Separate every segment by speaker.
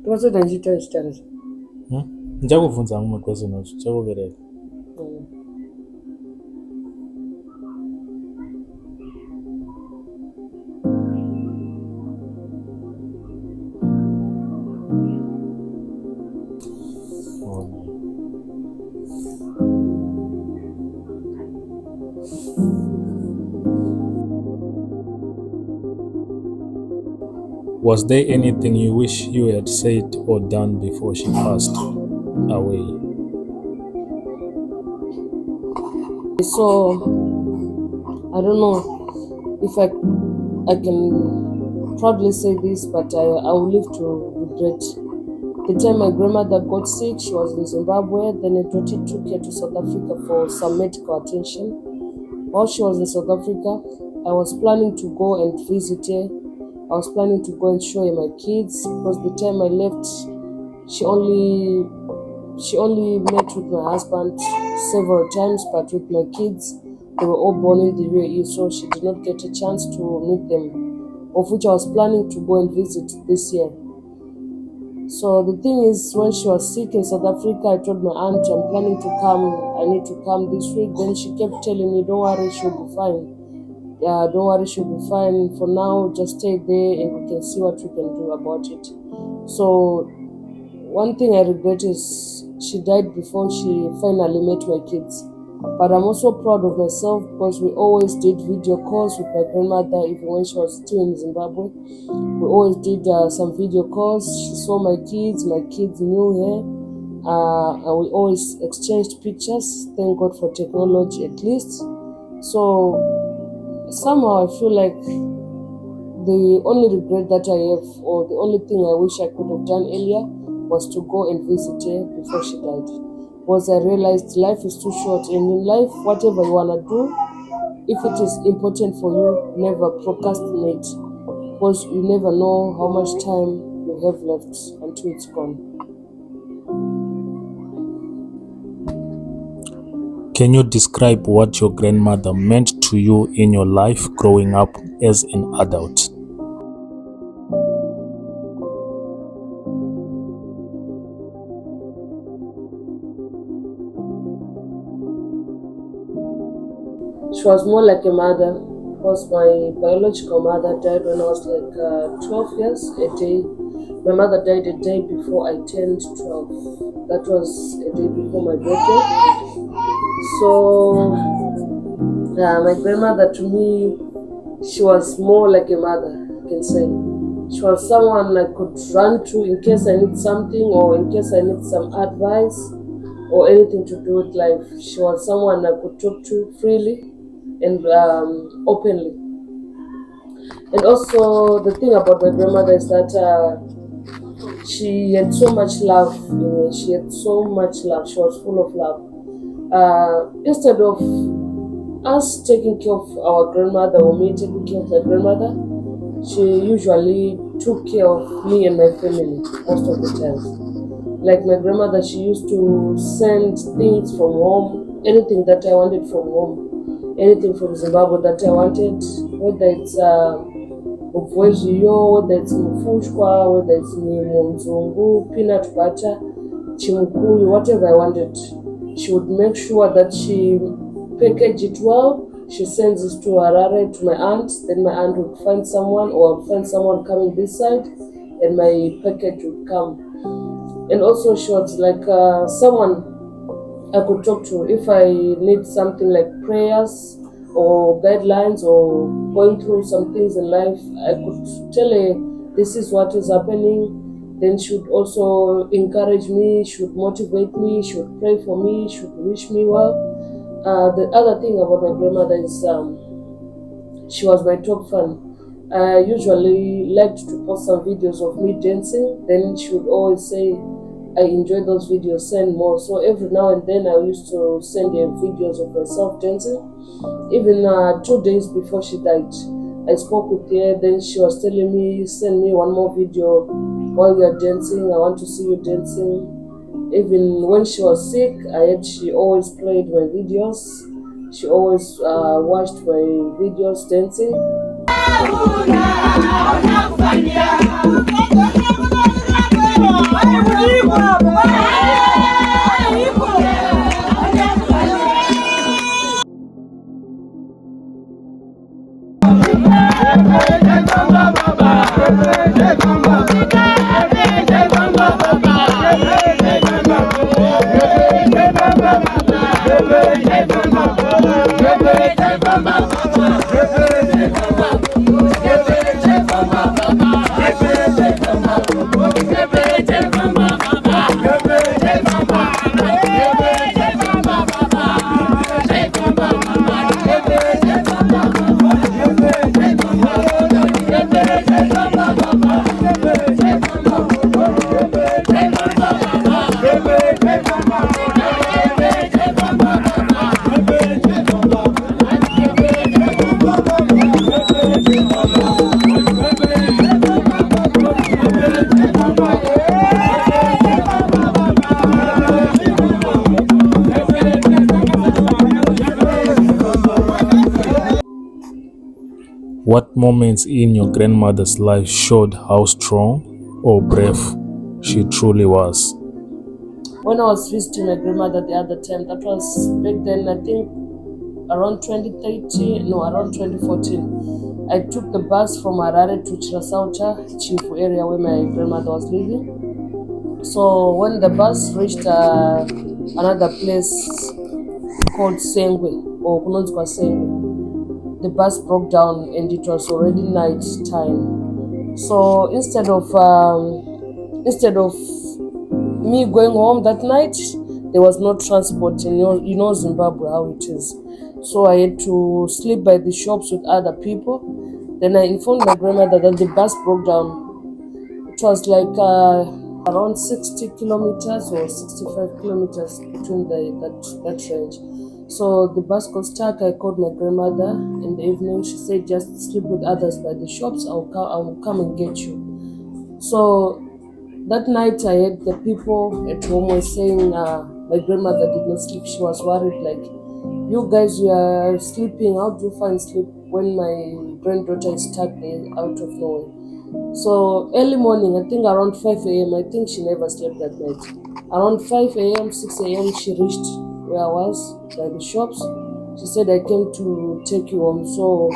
Speaker 1: Tozoita ndichita chitara.
Speaker 2: Ndichakubvunza amwe question acho chakubereka. Was there anything you wish you had said or done before she passed away?
Speaker 1: So I don't know if I can proudly say this, but I will live to regret. The time my grandmother got sick, she was in Zimbabwe. Then a daughter took her to South Africa for some medical attention. While she was in South Africa, I was planning to go and visit her. I was planning to go and show her my kids, because the time I left, she only met with my husband several times, but with my kids, they were all born in the UAE, so she did not get a chance to meet them, of which I was planning to go and visit this year. So the thing is, when she was sick in South Africa, I told my aunt, I'm planning to come, I need to come this week. Then she kept telling me, don't worry, she'll be fine. Don't worry, she'll be fine. For now, just stay there and we can see what we can do about it. So one thing I regret is she died before she finally met my kids. But I'm also proud of myself, because we always did video calls with my grandmother, even when she was still in Zimbabwe. We always did some video calls. She saw my kids knew her. And we always exchanged pictures. Thank God for technology at least. So somehow I feel like the only regret that I have, or the only thing I wish I could have done earlier, was to go and visit her before she died. Because I realized life is too short, and in life, whatever you want to do, if it is important for you, never procrastinate, because you never know how much time you have left until it's gone.
Speaker 2: Can you describe what your grandmother meant to you in your life growing up as an adult?
Speaker 1: She was more like a mother, because my biological mother died when I was like 12 years a day. My mother died a day before I turned 12. That was a day before my birthday. So my grandmother, to me, she was more like a mother, I can say. She was someone I could run to in case I need something, or in case I need some advice or anything to do with life. She was someone I could talk to freely and openly. And also the thing about my grandmother is that she had so much love in her. She had so much love. She was full of love. Instead of us taking care of our grandmother, or me taking care of my grandmother, she usually took care of me and my family most of the time. Like my grandmother, she used to send things from home, anything that I wanted from home, anything from Zimbabwe that I wanted, whether it's ubwezhiyo, whether it's mufushwa, whether it's munzungu, peanut butter, chimukuyu, whatever I wanted. She would make sure that she packaged it well. She sends it to Harare, to my aunt. Then my aunt would find someone, or I'd find someone coming this side, and my package would come. And also she was like someone I could talk to if I need something like prayers or guidelines, or going through some things in life. I could tell her this is what is happening. Then she would also encourage me, she would motivate me, she would pray for me, she would wish me well. The other thing about my grandmother is she was my top fan. I usually liked to post some videos of me dancing. Then she would always say, I enjoy those videos, send more. So every now and then I used to send her videos of myself dancing. Even 2 days before she died, I spoke with her. Then she was telling me, send me one more video while you are dancing. I want to see you dancing. Even when she was sick, she always played my videos. She always watched my videos dancing.
Speaker 2: What moments in your grandmother's life showed how strong or brave she truly was?
Speaker 1: When I was visiting my grandmother the other time, that was back then, I think around 2013, no, around 2014, I took the bus from Harare to Chirasauta, Chifu area where my grandmother was living. So when the bus reached another place called Sengwe, or Kunonzwa Sengwe, the bus broke down and it was already night time. So instead of me going home that night, there was no transport. You know Zimbabwe how it is. So I had to sleep by the shops with other people. Then I informed my grandmother that the bus broke down. It was like around 60 kilometers or 65 kilometers between that range. So the bus got stuck. I called my grandmother in the evening. She said, just sleep with others by the shops. I will come and get you. So that night I had the people at home were saying my grandmother did not sleep. She was worried, like, you guys, you are sleeping. How do you find sleep when my granddaughter is stuck there out of nowhere? So early morning, I think around 5 a.m., I think she never slept that night. Around 5 a.m., 6 a.m., she reached where I was by the shops. She said, I came to take you home. So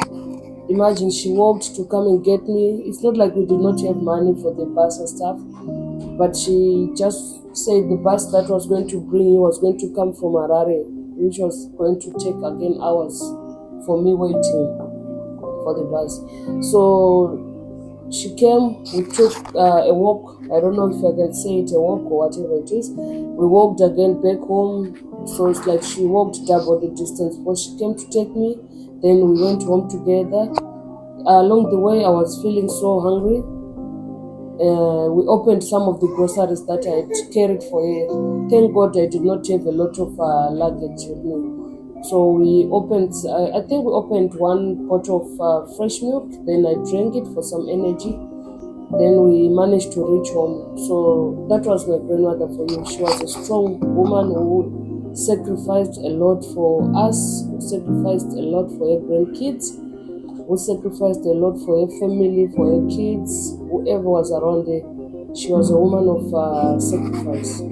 Speaker 1: imagine she walked to come and get me. It's not like we did not have money for the bus and stuff, but she just said the bus that was going to bring you was going to come from Harare, which was going to take again hours for me waiting for the bus. So she came, we took a walk. I don't know if I can say it a walk or whatever it is. We walked again back home. So it's like she walked double the distance. But she came to take me. Then we went home together. Along the way, I was feeling so hungry. We opened some of the groceries that I had carried for her. Thank God I did not have a lot of luggage with me. So we opened, I think we opened one pot of fresh milk. Then I drank it for some energy. Then we managed to reach home. So that was my grandmother for you. She was a strong woman who sacrificed a lot for us, who sacrificed a lot for her grandkids, who sacrificed a lot for her family, for her kids, whoever was around her. She was a woman of sacrifice.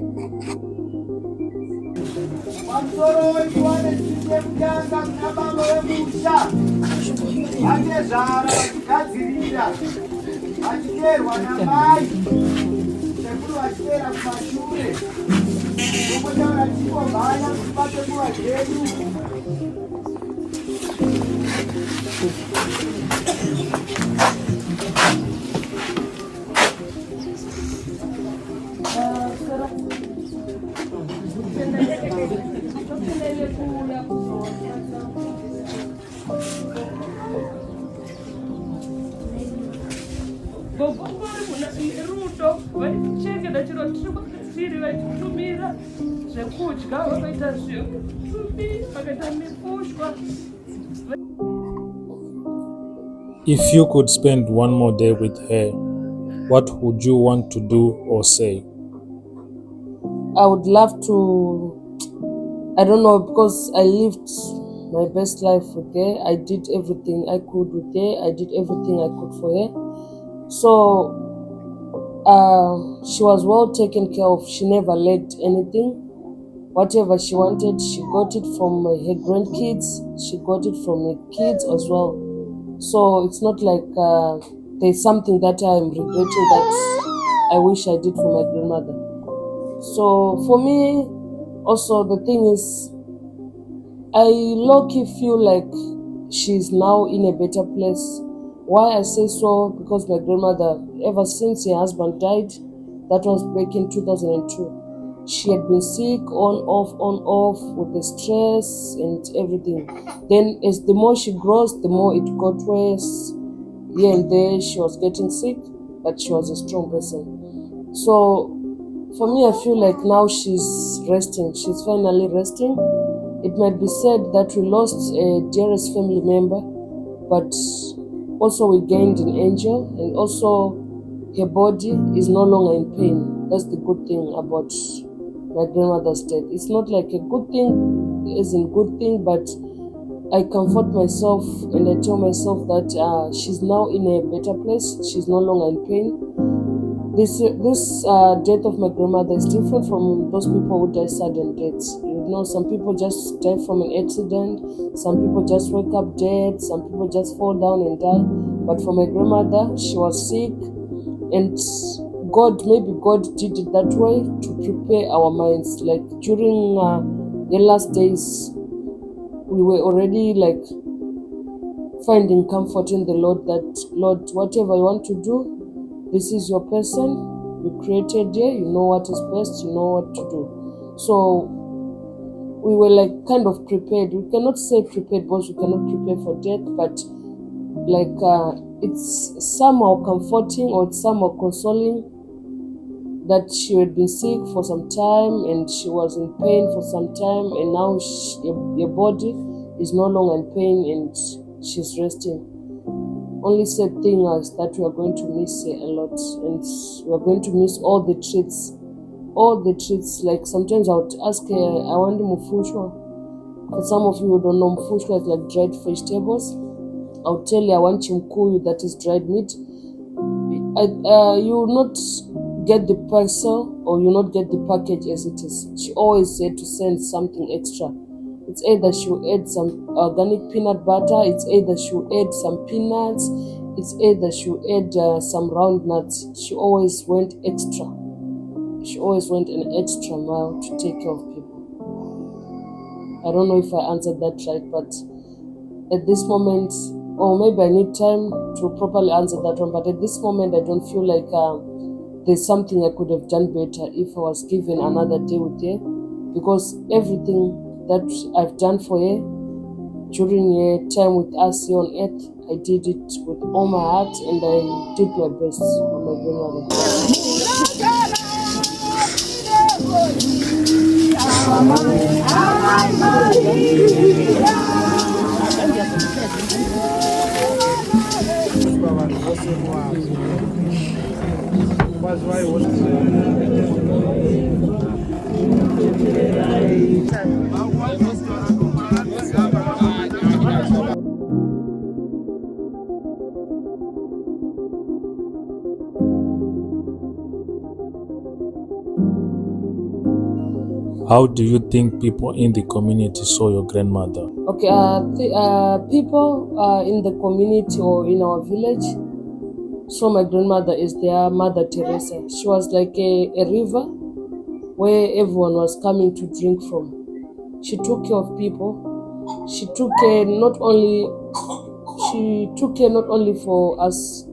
Speaker 2: If you could spend one more day with her, what would you want to do or say?
Speaker 1: I would love to, I don't know, because I lived my best life with her. I did everything I could with her. I did everything I could for her. So she was well taken care of. She never lacked anything. Whatever she wanted, she got it from her grandkids. She got it from her kids as well. So it's not like there's something that I'm regretting that I wish I did for my grandmother. So for me, also the thing is, I low-key feel like she's now in a better place. Why I say so? Because my grandmother, ever since her husband died, that was back in 2002, she had been sick on off with the stress and everything. Then as the more she grows, the more it got worse. Here and there she was getting sick, but she was a strong person. So for me, I feel like now she's resting. She's finally resting. It might be said that we lost a dearest family member, but also we gained an angel, and also her body is no longer in pain. That's the good thing about my grandmother's death. It's not like a good thing, as in good thing, but I comfort myself and I tell myself that she's now in a better place. She's no longer in pain. This death of my grandmother is different from those people who die sudden deaths. You know, some people just die from an accident, some people just wake up dead, some people just fall down and die. But for my grandmother, she was sick, and maybe God did it that way to prepare our minds. Like during the last days, we were already like finding comfort in the Lord, that Lord, whatever you want to do, this is your person, you created here, you know what is best, you know what to do. So we were like kind of prepared. We cannot say prepared because we cannot prepare for death, but like it's somehow comforting or it's somehow consoling that she had been sick for some time and she was in pain for some time, and now your body is no longer in pain and she's resting. Only sad thing is that we are going to miss her a lot, and we are going to miss all the treats. Like sometimes I would ask her, I want mufushwa. For some of you who don't know, mufushwa is like dried vegetables. I would tell her I want chimkuyu, that is dried meat. You will not get the parcel or you will not get the package as it is. She always said to send something extra. It's either she'll add some organic peanut butter, it's either she'll add some peanuts, it's either she'll add some round nuts. She always went extra. She always went an extra mile to take care of people. I don't know if I answered that right, but at this moment, or maybe I need time to properly answer that one, but at this moment I don't feel like there's something I could have done better if I was given another day with her, because everything that I've done for her during her time with us here on earth, I did it with all my heart and I did my best for my grandmother.
Speaker 2: How do you think people in the community saw your grandmother?
Speaker 1: Okay, people in the community or in our village saw my grandmother as their Mother Teresa. She was like a river where everyone was coming to drink from. She took care of people. She took care not only for us,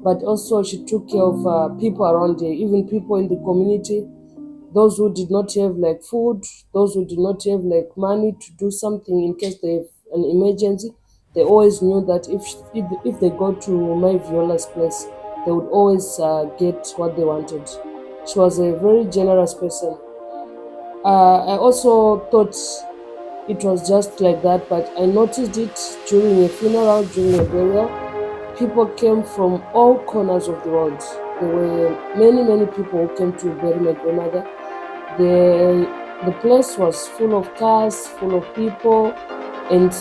Speaker 1: but also she took care of people around her, even people in the community. Those who did not have like food, those who did not have like money to do something in case they have an emergency, they always knew that if they go to my Viola's place, they would always get what they wanted. She was a very generous person. I also thought it was just like that, but I noticed it during a funeral, during a burial. People came from all corners of the world. There were many people who came to bury my grandmother. The place was full of cars, full of people, and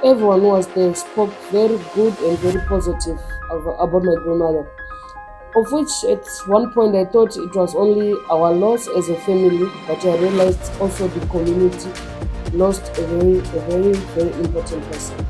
Speaker 1: everyone who was there spoke very good and very positive about my grandmother. Of which at one point I thought it was only our loss as a family, but I realized also the community lost a very important person.